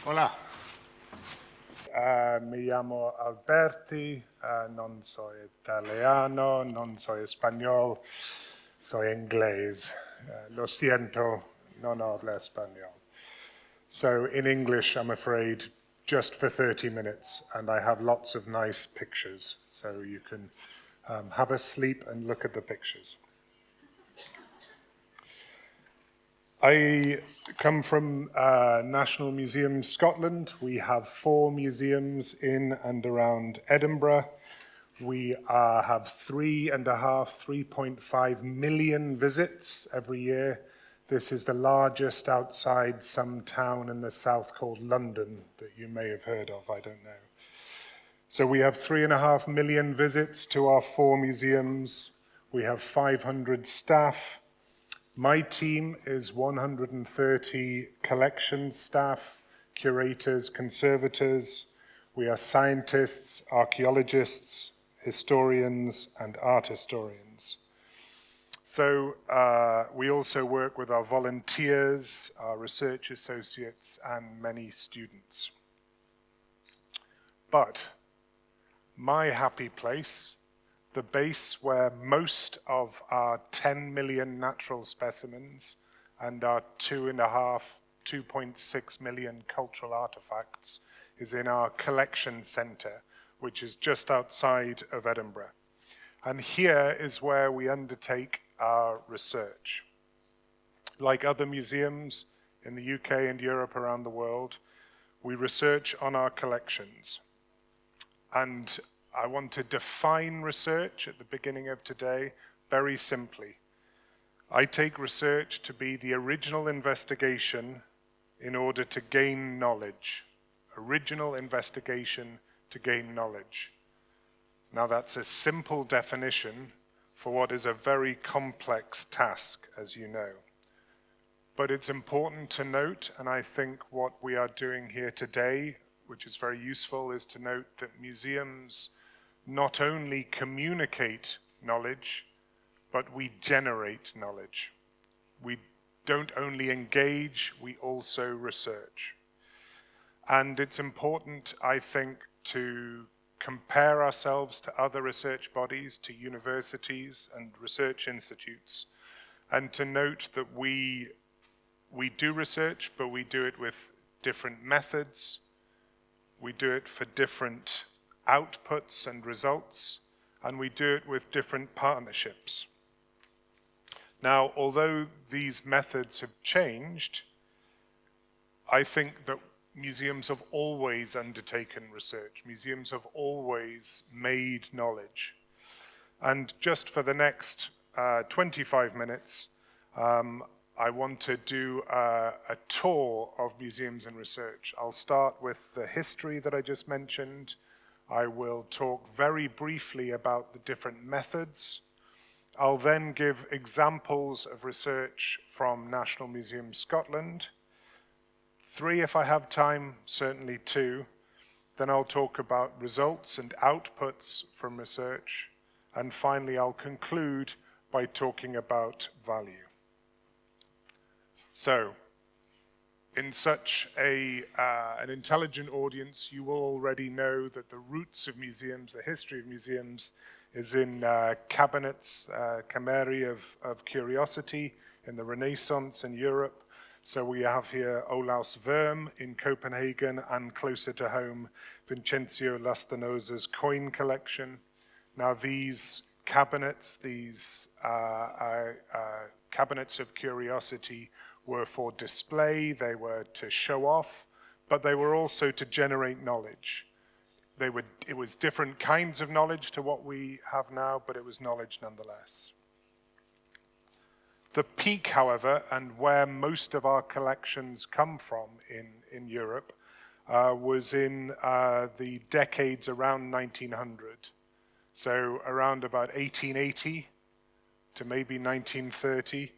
Hola. Mi llamo Alberti, non soy italiano, non soy español, soy inglés. Lo siento, non hablo español. So in English, I'm afraid, just for 30 minutes, and I have lots of nice pictures, so you can have a sleep and look at the pictures. I come from National Museums Scotland. We have 4 museums in and around Edinburgh. We have 3.5 million visits every year. This is the largest outside some town in the south called London that you may have heard of, I don't know. So we have 3.5 million visits to our 4 museums. We have 500 staff. My team is 130 collection staff, curators, conservators. We are scientists, archaeologists, historians, and art historians. So we also work with our volunteers, our research associates, and many students. But my happy place, the base where most of our 10 million natural specimens and our 2.6 million cultural artifacts is in our collection centre, which is just outside of Edinburgh. And here is where we undertake our research. Like other museums in the UK and Europe around the world, we research on our collections. And I want to define research at the beginning of today very simply. I take research to be the original investigation in order to gain knowledge. Original investigation to gain knowledge. Now that's a simple definition for what is a very complex task, as you know. But it's important to note, and I think what we are doing here today, which is very useful, is to note that museums not only communicate knowledge, but we generate knowledge. We don't only engage, we also research. And it's important, I think, to compare ourselves to other research bodies, to universities and research institutes, and to note that we do research, but we do it with different methods. We do it for different outputs and results, and we do it with different partnerships. Now, although these methods have changed, I think that museums have always undertaken research. Museums have always made knowledge. And just for the next 25 minutes, I want to do a tour of museums and research. I'll start with the history that I just mentioned. I will talk very briefly about the different methods. I'll then give examples of research from National Museums Scotland. 3 if I have time, certainly 2. Then I'll talk about results and outputs from research. And finally, I'll conclude by talking about value. So, in such an intelligent audience, you will already know that the roots of museums, the history of museums, is in cabinets, cameri of curiosity in the Renaissance in Europe. So we have here Olaus Worm in Copenhagen, and closer to home, Vincenzo Lastanosa's coin collection. Now these cabinets, cabinets of curiosity, were for display, they were to show off, but they were also to generate knowledge. It was different kinds of knowledge to what we have now, but it was knowledge nonetheless. The peak, however, and where most of our collections come from in Europe, was in the decades around 1900. So around about 1880 to maybe 1930,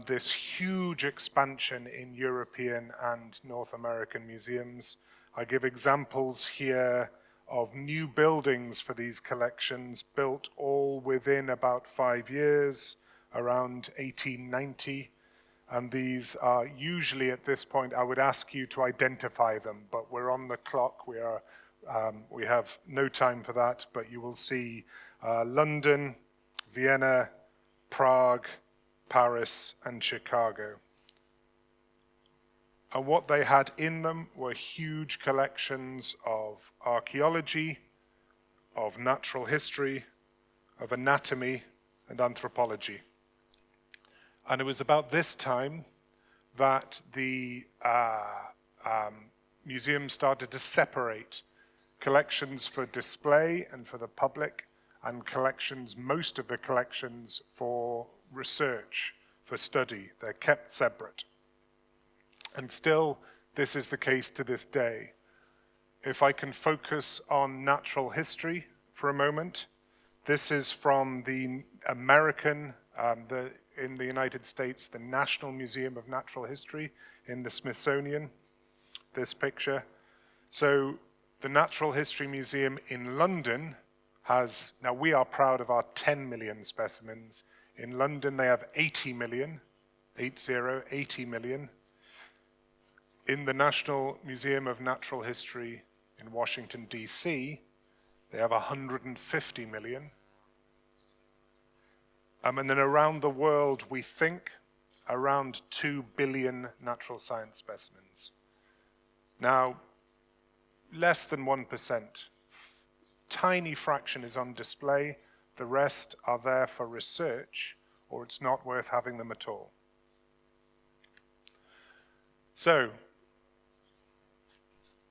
this huge expansion in European and North American museums. I give examples here of new buildings for these collections built all within about 5 years, around 1890. And these are usually at this point, I would ask you to identify them, but we're on the clock. We have no time for that, but you will see London, Vienna, Prague, Paris, and Chicago. And what they had in them were huge collections of archaeology, of natural history, of anatomy, and anthropology. And it was about this time that the museum started to separate collections for display and for the public, and collections, most of the collections for research, for study. They're kept separate. And still, this is the case to this day. If I can focus on natural history for a moment, this is from the American, in the United States, the National Museum of Natural History in the Smithsonian, this picture. So the Natural History Museum in London has, now we are proud of our 10 million specimens. In London they have 80 million, 80 million. In the National Museum of Natural History in Washington, D.C., they have 150 million. And then around the world, we think around 2 billion natural science specimens. Now, less than 1%, tiny fraction is on display. The rest are there for research, or it's not worth having them at all. So,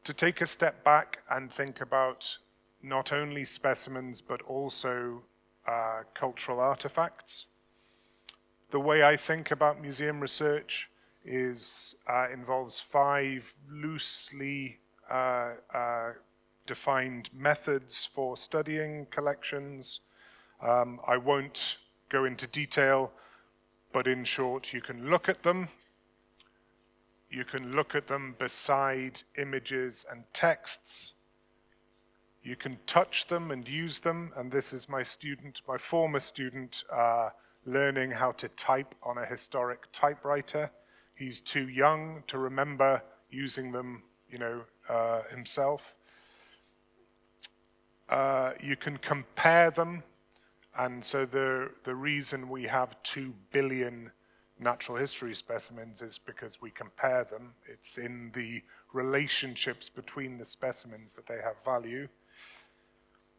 to take a step back and think about not only specimens, but also cultural artifacts. The way I think about museum research involves 5 loosely defined methods for studying collections. I won't go into detail, but in short, you can look at them. You can look at them beside images and texts. You can touch them and use them, and this is my former student, learning how to type on a historic typewriter. He's too young to remember using them, himself. You can compare them, and so the reason we have 2 billion natural history specimens is because we compare them. It's in the relationships between the specimens that they have value.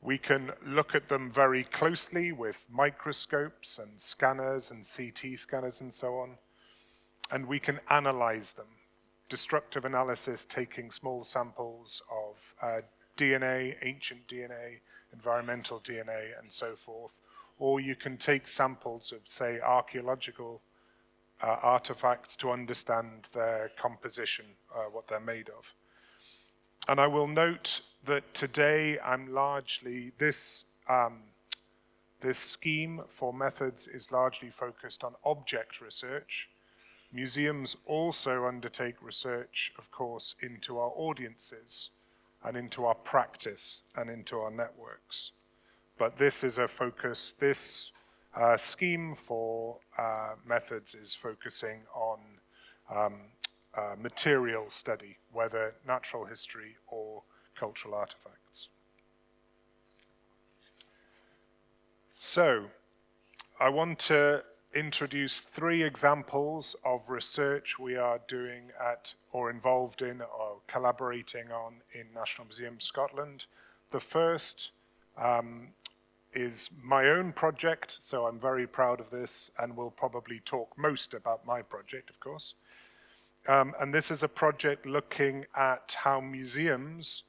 We can look at them very closely with microscopes and scanners and CT scanners and so on. And we can analyze them. Destructive analysis, taking small samples of DNA, ancient DNA, environmental DNA, and so forth. Or you can take samples of, say, archaeological artifacts to understand their composition, what they're made of. And I will note that today I'm largely, this scheme for methods is largely focused on object research. Museums also undertake research, of course, into our audiences and into our practice and into our networks. But this is a focus, this scheme for methods is focusing on material study, whether natural history or cultural artifacts. So, I want to introduce 3 examples of research we are doing at, or involved in, or collaborating on in National Museum Scotland. The first is my own project, so I'm very proud of this and will probably talk most about my project, of course. And this is a project looking at how museums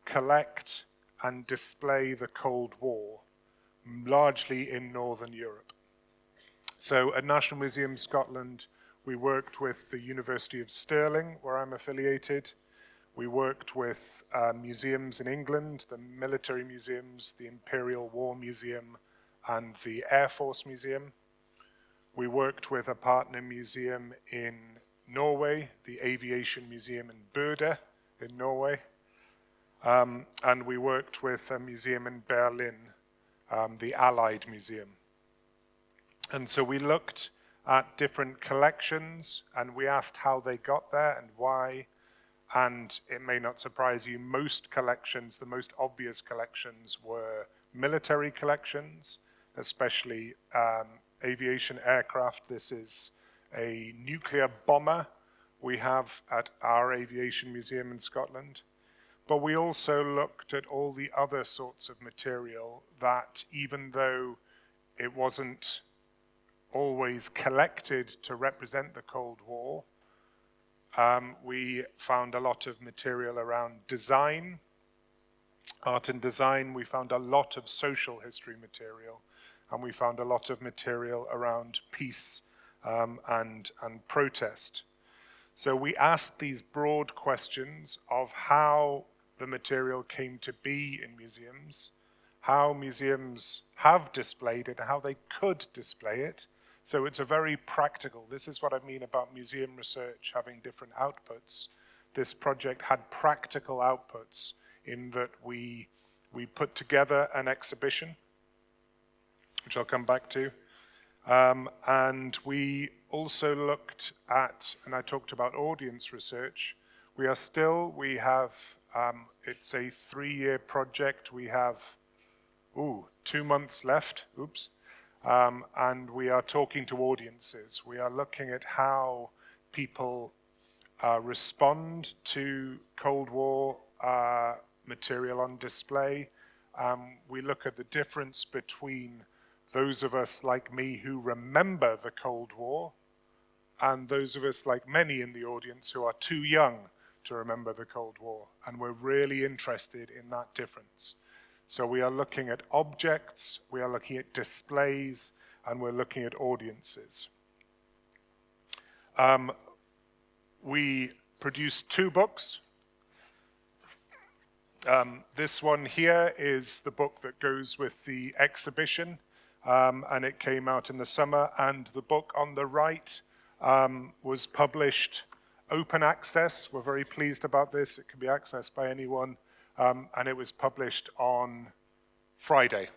collect and display the Cold War, largely in Northern Europe. So at National Museum Scotland, we worked with the University of Stirling, where I'm affiliated. We worked with museums in England, the military museums, the Imperial War Museum, and the Air Force Museum. We worked with a partner museum in Norway, the Aviation Museum in Bøde in Norway. And we worked with a museum in Berlin, the Allied Museum. And so we looked at different collections, and we asked how they got there and why. And it may not surprise you, most collections, the most obvious collections, were military collections, especially aviation aircraft. This is a nuclear bomber we have at our aviation museum in Scotland. But we also looked at all the other sorts of material that, even though it wasn't always collected to represent the Cold War, we found a lot of material around design, art and design. We found a lot of social history material, and we found a lot of material around peace and protest. So we asked these broad questions of how the material came to be in museums, how museums have displayed it, and how they could display it. So it's a very practical, this is what I mean about museum research having different outputs. This project had practical outputs in that we put together an exhibition, which I'll come back to. And we also looked at, and I talked about audience research. We have, it's a 3-year project. We have, 2 months left, and we are talking to audiences. We are looking at how people respond to Cold War material on display. We look at the difference between those of us like me who remember the Cold War and those of us like many in the audience who are too young to remember the Cold War. And we're really interested in that difference. So we are looking at objects, we are looking at displays, and we're looking at audiences. We produced 2 books. This one here is the book that goes with the exhibition, and it came out in the summer. And the book on the right was published open access. We're very pleased about this. It can be accessed by anyone. And it was published on Friday.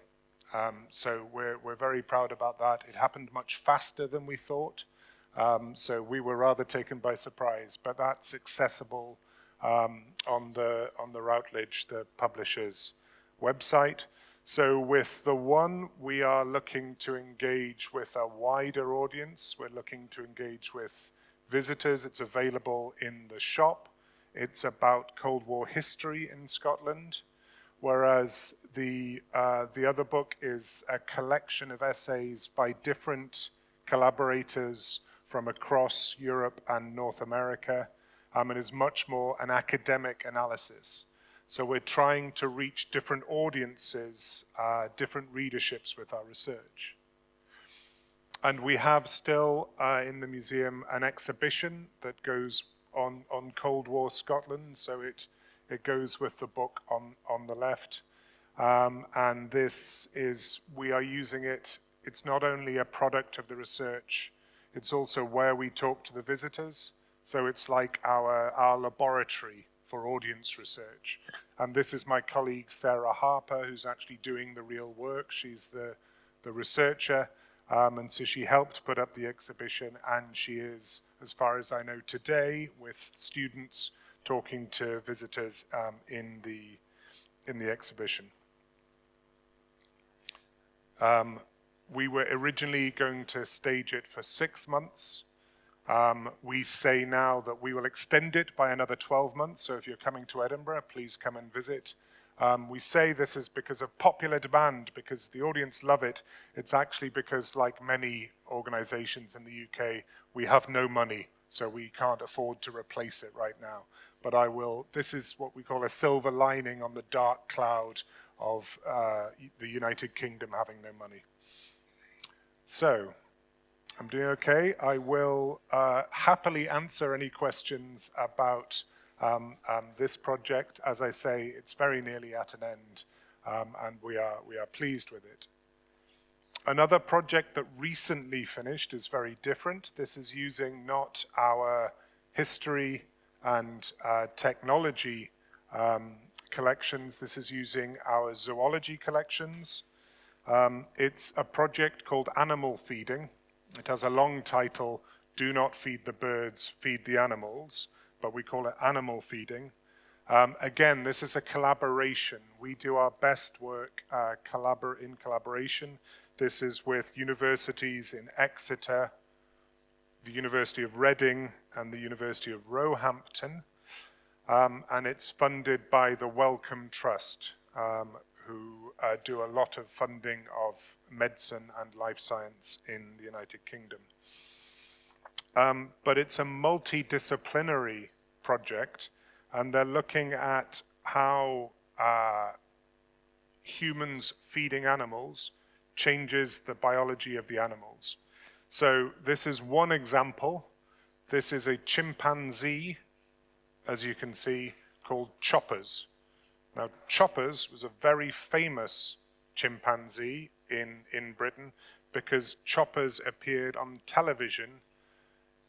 So we're very proud about that. It happened much faster than we thought. So we were rather taken by surprise, but that's accessible on the Routledge, the publisher's website. So with the one, we are looking to engage with a wider audience. We're looking to engage with visitors. It's available in the shop. It's about Cold War history in Scotland, whereas the other book is a collection of essays by different collaborators from across Europe and North America, and is much more an academic analysis. So we're trying to reach different audiences, different readerships with our research. And we have still in the museum an exhibition that goes on Cold War Scotland, so it goes with the book on the left. And this is, we are using it, it's not only a product of the research, it's also where we talk to the visitors. So it's like our laboratory for audience research. And this is my colleague Sarah Harper, who's actually doing the real work. She's the researcher. And so she helped put up the exhibition, and she is, as far as I know today, with students talking to visitors in the exhibition. We were originally going to stage it for 6 months. We say now that we will extend it by another 12 months, so if you're coming to Edinburgh, please come and visit. We say this is because of popular demand, because the audience love it. It's actually because, like many organizations in the UK, we have no money, so we can't afford to replace it right now. But this is what we call a silver lining on the dark cloud of the United Kingdom having no money. So, I'm doing okay. I will happily answer any questions about this project. As I say, it's very nearly at an end, and we are pleased with it. Another project that recently finished is very different. This is using not our history and technology collections. This is using our zoology collections. It's a project called Animal Feeding. It has a long title, Do Not Feed the Birds, Feed the Animals, but we call it animal feeding. Again, this is a collaboration. We do our best work in collaboration. This is with universities in Exeter, the University of Reading, and the University of Roehampton. And it's funded by the Wellcome Trust, who do a lot of funding of medicine and life science in the United Kingdom. But it's a multidisciplinary project, and they're looking at how humans feeding animals changes the biology of the animals. So this is one example. This is a chimpanzee, as you can see, called Choppers. Now, Choppers was a very famous chimpanzee in Britain because Choppers appeared on television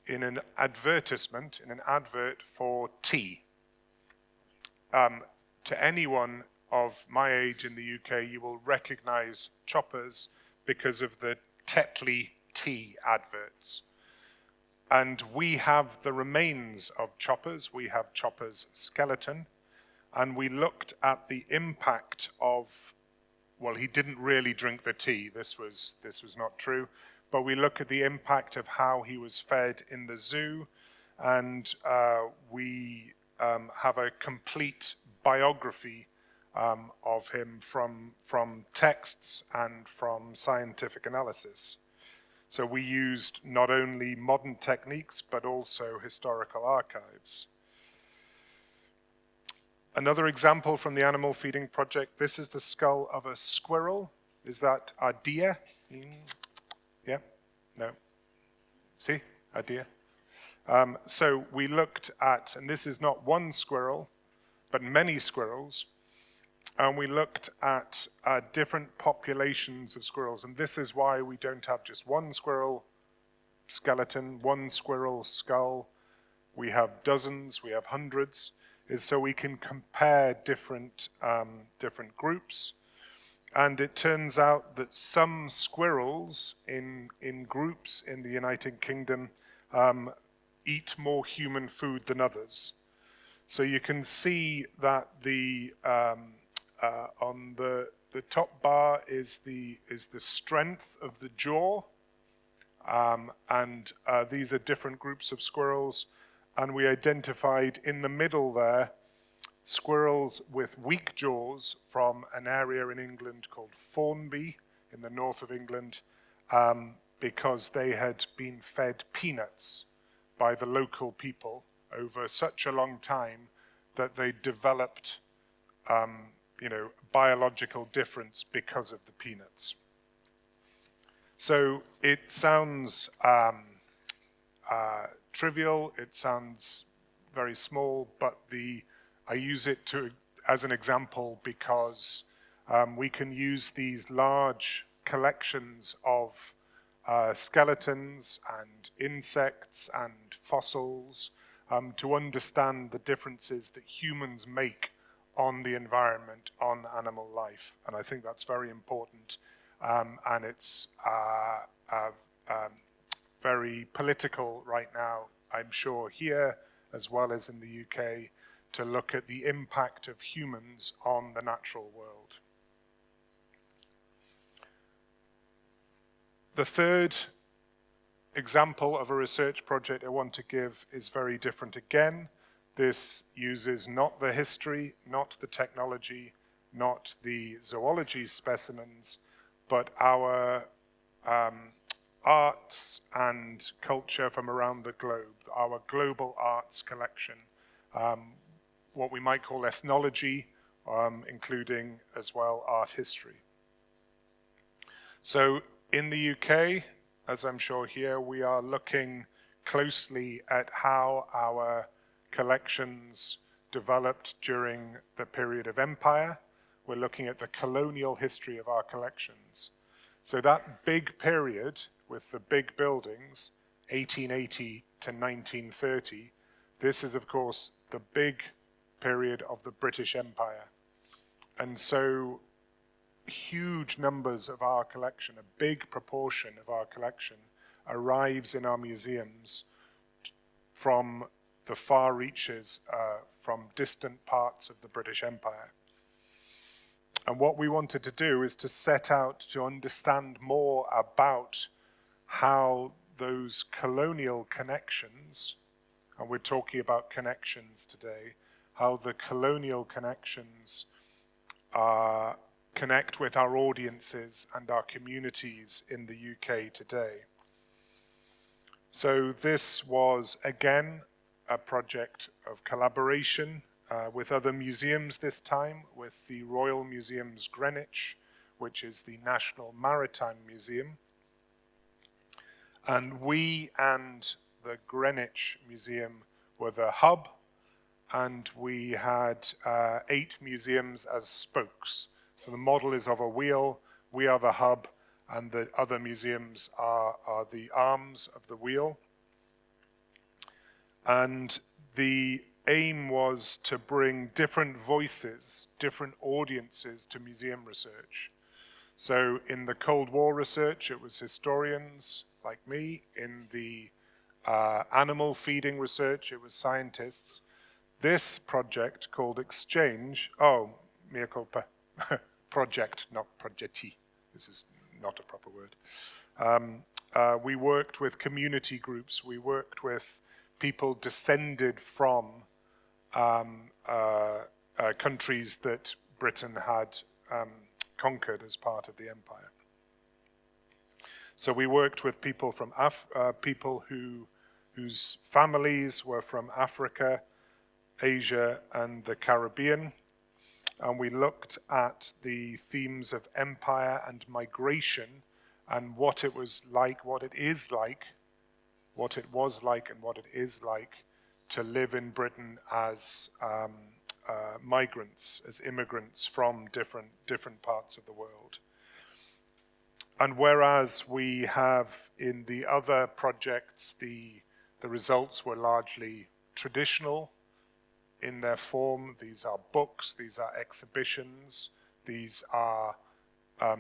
in an advertisement, in an advert for tea. To anyone of my age in the UK, you will recognize Choppers because of the Tetley tea adverts. And we have the remains of Choppers. We have Choppers' skeleton. And we looked at the impact of, well, he didn't really drink the tea. This was not true. But we look at the impact of how he was fed in the zoo. And we have a complete biography of him from texts and from scientific analysis. So we used not only modern techniques, but also historical archives. Another example from the animal feeding project, this is the skull of a squirrel. Is that a deer? Yeah? No? See? A deer? So we looked at, and this is not one squirrel, but many squirrels, and we looked at different populations of squirrels. And this is why we don't have just one squirrel skeleton, one squirrel skull. We have dozens, we have hundreds, is so we can compare different groups. And it turns out that some squirrels in groups in the United Kingdom eat more human food than others. So you can see that on the top bar is the strength of the jaw, and these are different groups of squirrels, and we identified in the middle there squirrels with weak jaws from an area in England called Formby in the north of England, because they had been fed peanuts by the local people over such a long time that they developed biological difference because of the peanuts. So it sounds trivial, it sounds very small, but I use it as an example because we can use these large collections of skeletons and insects and fossils to understand the differences that humans make on the environment, on animal life. And I think that's very important. And it's very political right now, I'm sure, here as well as in the UK, to look at the impact of humans on the natural world. The third example of a research project I want to give is very different again. This uses not the history, not the technology, not the zoology specimens, but our arts and culture from around the globe, our global arts collection, what we might call ethnology, including as well art history. So in the UK, as I'm sure here, we are looking closely at how our collections developed during the period of empire. We're looking at the colonial history of our collections. So that big period with the big buildings, 1880 to 1930, this is of course the big period of the British Empire. And so huge numbers of our collection, a big proportion of our collection, arrives in our museums from the far reaches, from distant parts of the British Empire. And what we wanted to do is to set out to understand more about how those colonial connections, and we're talking about connections today, how the colonial connections connect with our audiences and our communities in the UK today. So this was, again, a project of collaboration with other museums this time, with the Royal Museums Greenwich, which is the National Maritime Museum. And we and the Greenwich Museum were the hub, and we had 8 museums as spokes. So the model is of a wheel, we are the hub, and the other museums are the arms of the wheel. And the aim was to bring different voices, different audiences to museum research. So in the Cold War research, it was historians like me. In the animal feeding research, it was scientists. This project called Exchange, mea culpa, project, not progetti. This is not a proper word. We worked with community groups. We worked with people descended from countries that Britain had conquered as part of the empire. So we worked with people from people whose families were from Africa, Asia, and the Caribbean. And we looked at the themes of empire and migration and what it was like, what it is like, what it was like and what it is like to live in Britain as migrants, as immigrants from different parts of the world. And whereas we have in the other projects, the results were largely traditional in their form. These are books, these are exhibitions, these are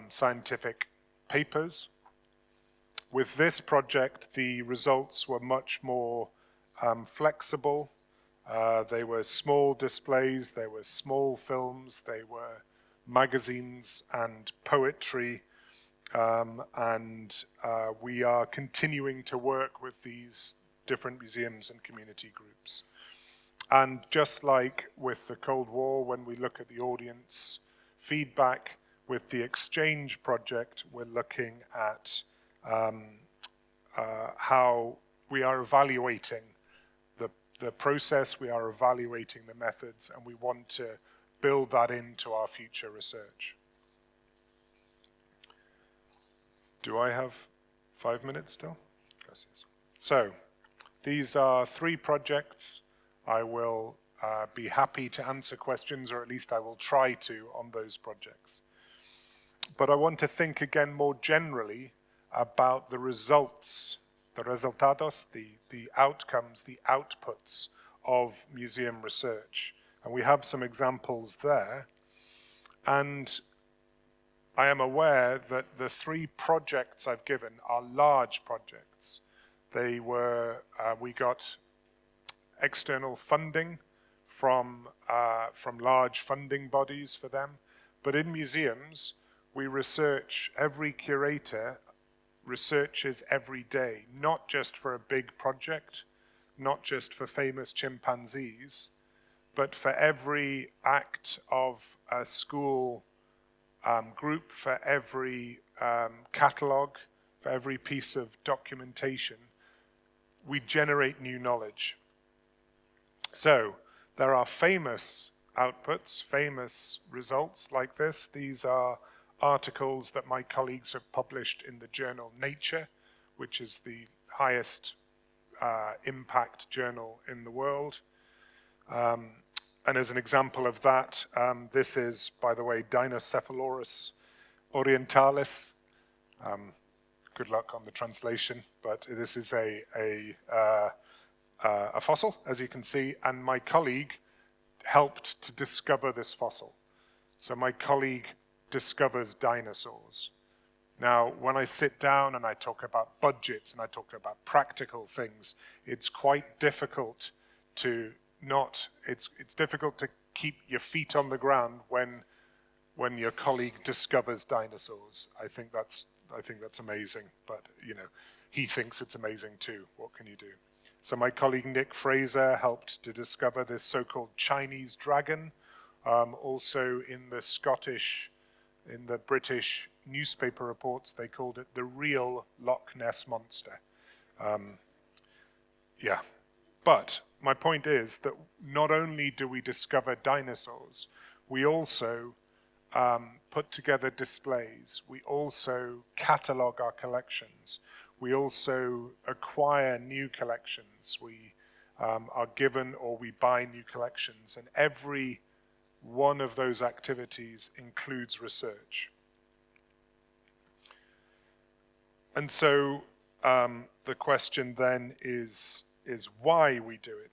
scientific papers. With this project, the results were much more flexible. They were small displays, they were small films, they were magazines and poetry, and we are continuing to work with these different museums and community groups. And just like with the Cold War, when we look at the audience feedback, with the Exchange project, we're looking at how we are evaluating the process, we are evaluating the methods, and we want to build that into our future research. Do I have 5 minutes still? Gracias. So, these are 3 projects. I will be happy to answer questions, or at least I will try to, on those projects. But I want to think again more generally about the results, the resultados, the outcomes, the outputs of museum research. And we have some examples there. And I am aware that the 3 projects I've given are large projects. They were, we got external funding from large funding bodies for them. But in museums, we research, every curator researches every day, not just for a big project, not just for famous chimpanzees, but for every act of a school group, for every catalogue, for every piece of documentation, we generate new knowledge. So there are famous outputs, famous results like this. These are articles that my colleagues have published in the journal Nature, which is the highest impact journal in the world. And as an example of that, this is, by the way, Dinocephalurus orientalis. Good luck on the translation, but this is a fossil, as you can see, and my colleague helped to discover this fossil. So my colleague discovers dinosaurs. Now, when I sit down and I talk about budgets and I talk about practical things, it's quite difficult to it's difficult to keep your feet on the ground when your colleague discovers dinosaurs. I think that's amazing, but he thinks it's amazing too. What can you do? So my colleague Nick Fraser helped to discover this so-called Chinese dragon. Also in the British newspaper reports, they called it the real Loch Ness monster. But my point is that not only do we discover dinosaurs, we also put together displays. We also catalog our collections. We also acquire new collections. We are given or we buy new collections. And every one of those activities includes research. And so the question then is why we do it.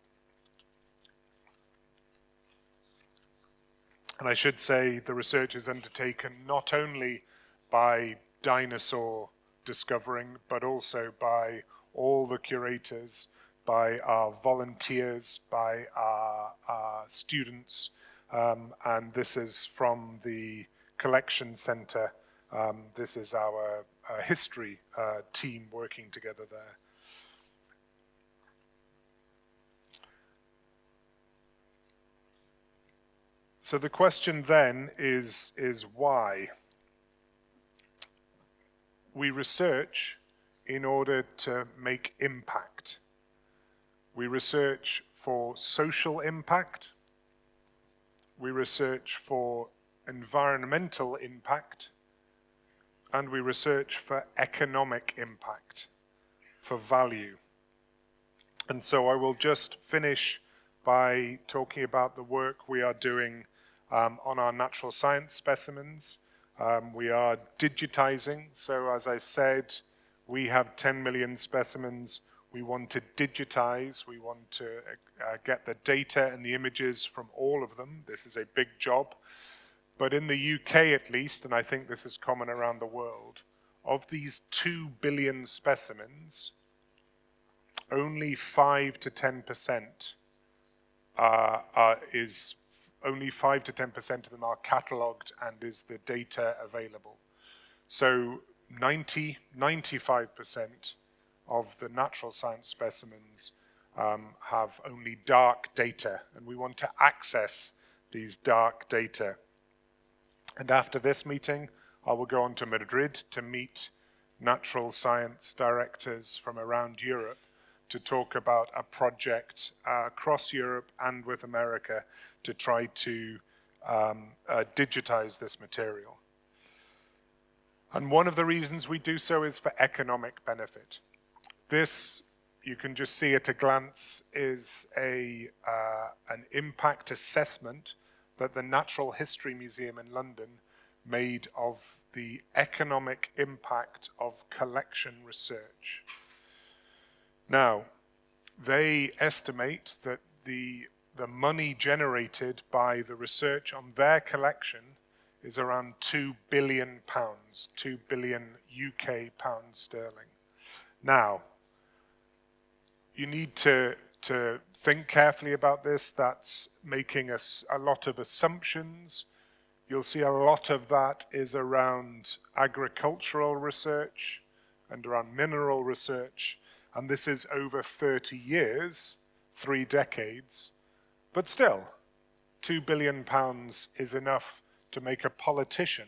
And I should say the research is undertaken not only by dinosaur discovering, but also by all the curators, by our volunteers, by our students, and this is from the collection center. This is our history team working together there. So the question then is why? We research in order to make impact. We research for social impact. We research for environmental impact. And we research for economic impact, for value. And so I will just finish by talking about the work we are doing on our natural science specimens. We are digitizing. So as I said, we have 10 million specimens. We want to digitize. We want to get the data and the images from all of them. This is a big job. But in the UK at least, and I think this is common around the world, of these 2 billion specimens, only 5 to 10% only 5 to 10% of them are catalogued and is the data available. So 95% of the natural science specimens have only dark data, and we want to access these dark data. And after this meeting, I will go on to Madrid to meet natural science directors from around Europe to talk about a project across Europe and with America to try to digitize this material. And one of the reasons we do so is for economic benefit. This, you can just see at a glance, is an impact assessment that the Natural History Museum in London made of the economic impact of collection research. Now, they estimate that the money generated by the research on their collection is around £2 billion, 2 billion UK pounds sterling. Now, you need to think carefully about this. That's making a lot of assumptions. You'll see a lot of that is around agricultural research and around mineral research. And this is over 30 years, 3 decades. But still, £2 billion is enough to make a politician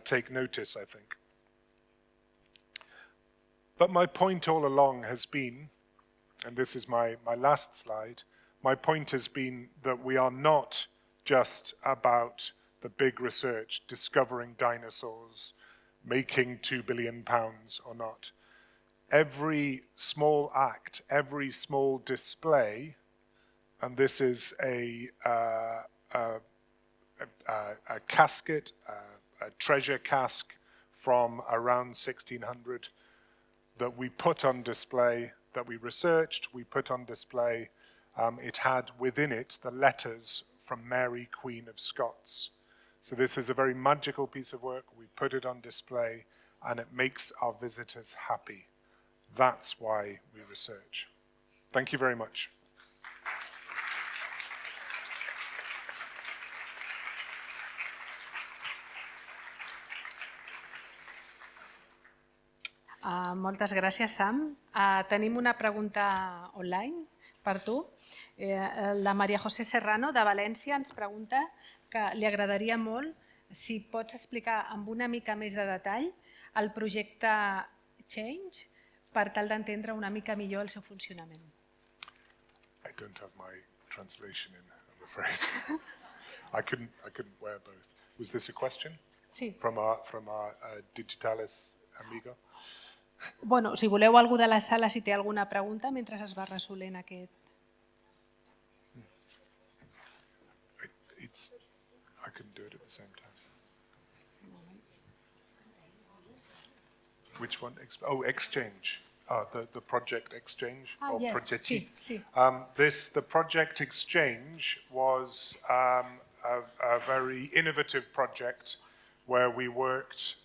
take notice, I think. But my point all along has been, and this is my last slide, my point has been that we are not just about the big research, discovering dinosaurs, making £2 billion or not. Every small act, every small display, and this is a casket, a treasure cask from around 1600 that we put on display, that we researched, we put on display. It had within it the letters from Mary, Queen of Scots. So this is a very magical piece of work. We put it on display and it makes our visitors happy. That's why we research. Thank you very much. Moltes gràcies, Sam. Tenim una pregunta online per tu. La Maria José Serrano, de València, ens pregunta que li agradaria molt si pots explicar amb una mica més de detall el projecte Change per tal d'entendre una mica millor el seu funcionament. I don't have my translation in, I'm afraid. I couldn't wear both. Was this a question? Sí. From our digitalis amigo? Bueno, si voleu algú de la sala, si té alguna pregunta, mentre es va resolent aquest... I couldn't do it at the same time. Which one? Oh, Exchange. The project Exchange. Or yes. Progetti. Sí. The project Exchange was a very innovative project where we worked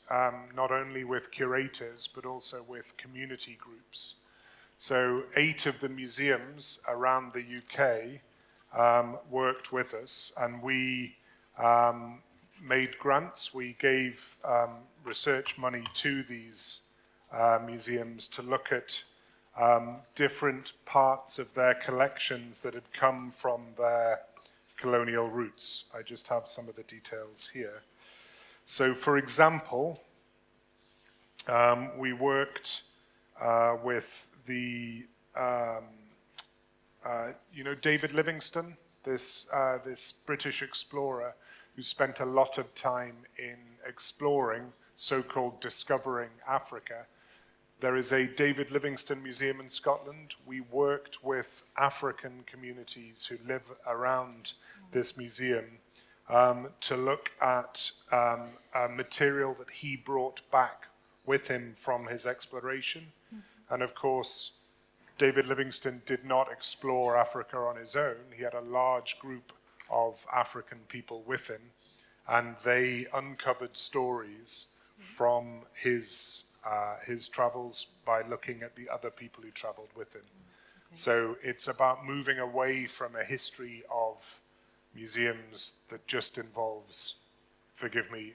not only with curators but also with community groups. So 8 of the museums around the UK worked with us, and we made grants. We gave research money to these museums to look at different parts of their collections that had come from their colonial roots. I just have some of the details here. So, for example, we worked with the, David Livingstone, this British explorer who spent a lot of time in exploring, so-called discovering Africa. There is a David Livingstone Museum in Scotland. We worked with African communities who live around this museum to look at a material that he brought back with him from his exploration. And of course, David Livingstone did not explore Africa on his own. He had a large group of African people with him, and they uncovered stories from his travels by looking at the other people who traveled with him. Okay. So it's about moving away from a history of museums that just involves, forgive me,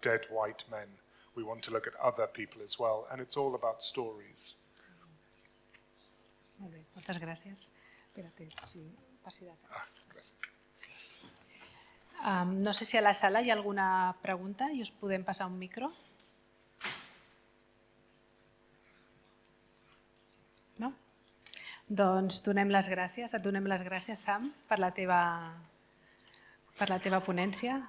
dead white men. We want to look at other people as well, and it's all about stories. Molt bé, moltes gràcies. Espera't, sí, passi de cara. Gràcies. No sé si a la sala hi ha alguna pregunta i us podem passar un micro. No? Doncs et donem les gràcies, Sam, per la teva ponència.